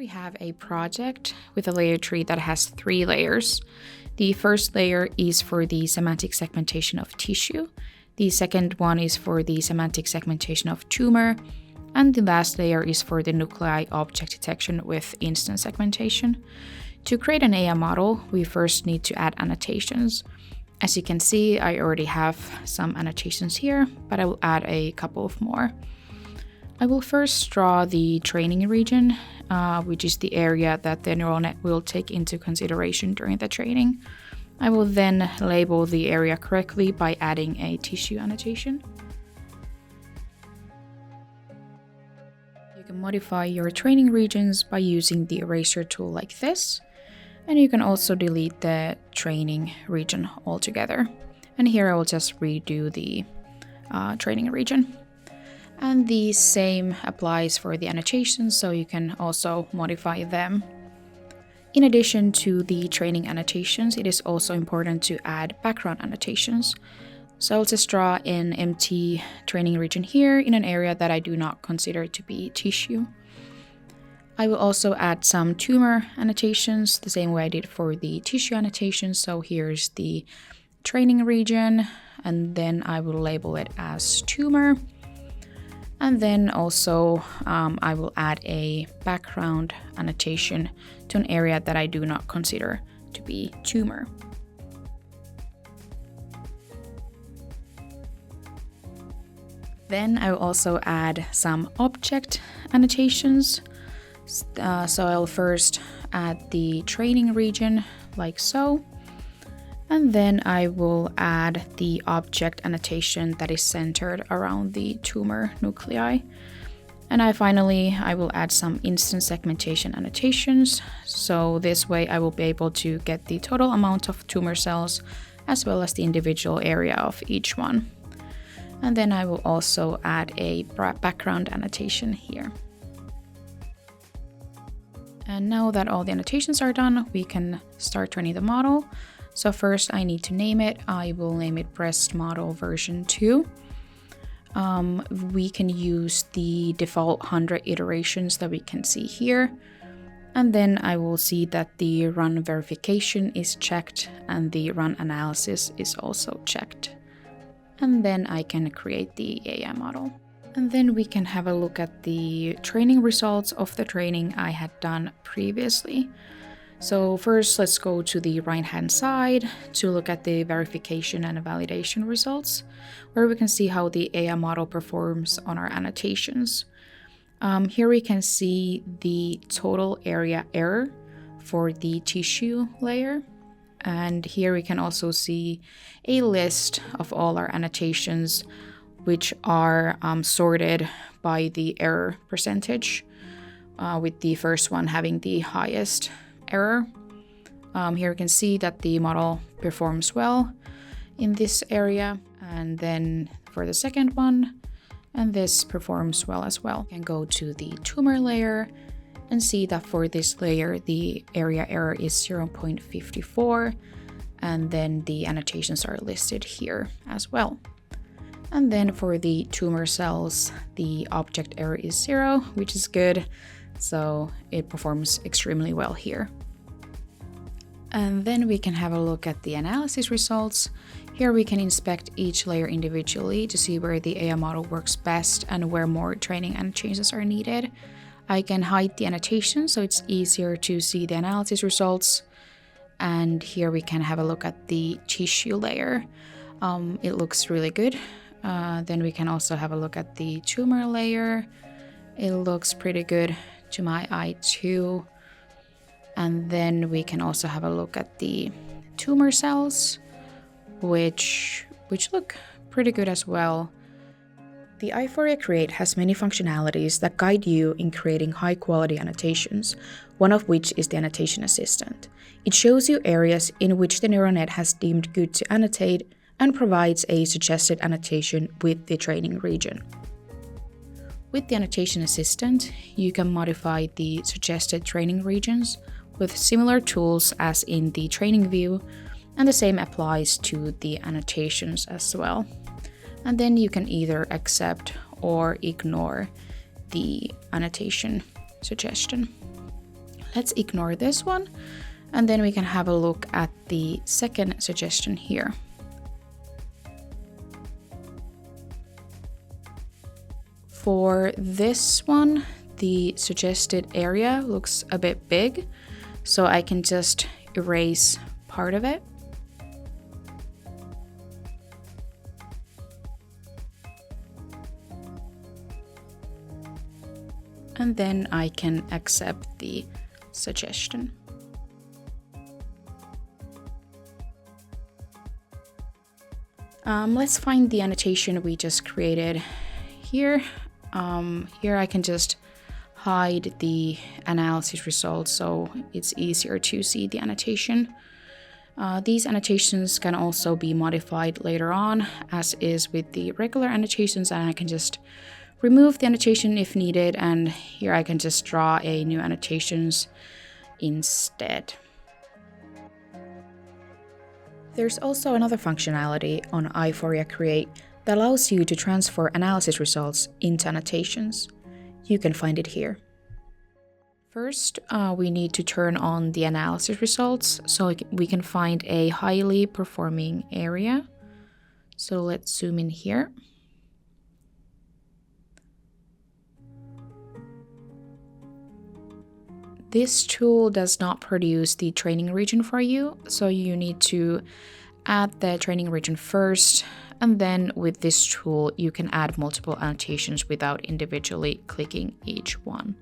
have a project with a layer tree that has 3 layers. The first layer is for the semantic segmentation of tissue. The second one is for the semantic segmentation of tumor. And the last layer is for the nuclei object detection with instance segmentation. To create an AI model, we first need to add annotations. As you can see, I already have some annotations here, but I will add a couple of more. I will first draw the training region, which is the area that the neural net will take into consideration during the training. I will then label the area correctly by adding a tissue annotation. You can modify your training regions by using the eraser tool like this. And you can also delete the training region altogether. And here I will just redo the training region. And the same applies for the annotations, so you can also modify them. In addition to the training annotations, it is also important to add background annotations. So I'll just draw an empty training region here in an area that I do not consider to be tissue. I will also add some tumor annotations, the same way I did for the tissue annotations. So here's the training region, and then I will label it as tumor. And then also I will add a background annotation to an area that I do not consider to be tumor. Then I will also add some object annotations. So I'll first add the training region like so. And then I will add the object annotation that is centered around the tumor nuclei. And I will add some instance segmentation annotations. So this way I will be able to get the total amount of tumor cells as well as the individual area of each one. And then I will also add a background annotation here. And now that all the annotations are done, we can start training the model. So first I need to name it. I will name it breast model version 2. We can use the default 100 iterations that we can see here. And then I will see that the run verification is checked and the run analysis is also checked. And then I can create the AI model. And then we can have a look at the training results of the training I had done previously. So first, let's go to the right-hand side to look at the verification and validation results, where we can see how the AI model performs on our annotations. Here we can see the total area error for the tissue layer. And here we can also see a list of all our annotations, which are sorted by the error percentage, with the first one having the highest error. Here we can see that the model performs well in this area, and then for the second one, and this performs well as well. You can go to the tumor layer and see that for this layer the area error is 0.54, and then the annotations are listed here as well. And then for the tumor cells, the object error is 0, which is good. So it performs extremely well here. And then we can have a look at the analysis results. Here we can inspect each layer individually to see where the AI model works best and where more training and changes are needed. I can hide the annotation so it's easier to see the analysis results. And here we can have a look at the tissue layer. It looks really good. Then we can also have a look at the tumor layer. It looks pretty good to my eye too. And then we can also have a look at the tumor cells, which look pretty good as well. The Aiforia Create has many functionalities that guide you in creating high-quality annotations, one of which is the annotation assistant. It shows you areas in which the neural net has deemed good to annotate and provides a suggested annotation with the training region. With the annotation assistant, you can modify the suggested training regions with similar tools as in the training view, and the same applies to the annotations as well. And then you can either accept or ignore the annotation suggestion. Let's ignore this one, and then we can have a look at the second suggestion here. For this one, the suggested area looks a bit big, so I can just erase part of it. And then I can accept the suggestion. Let's find the annotation we just created here. Here I can just hide the analysis results so it's easier to see the annotation. These annotations can also be modified later on, as is with the regular annotations, and I can just remove the annotation if needed, and here I can just draw a new annotations instead. There's also another functionality on Aiforia Create that allows you to transfer analysis results into annotations. You can find it here. First, we need to turn on the analysis results so we can find a highly performing area. So let's zoom in here. This tool does not produce the training region for you, so you need to add the training region first, and then with this tool you can add multiple annotations without individually clicking each one.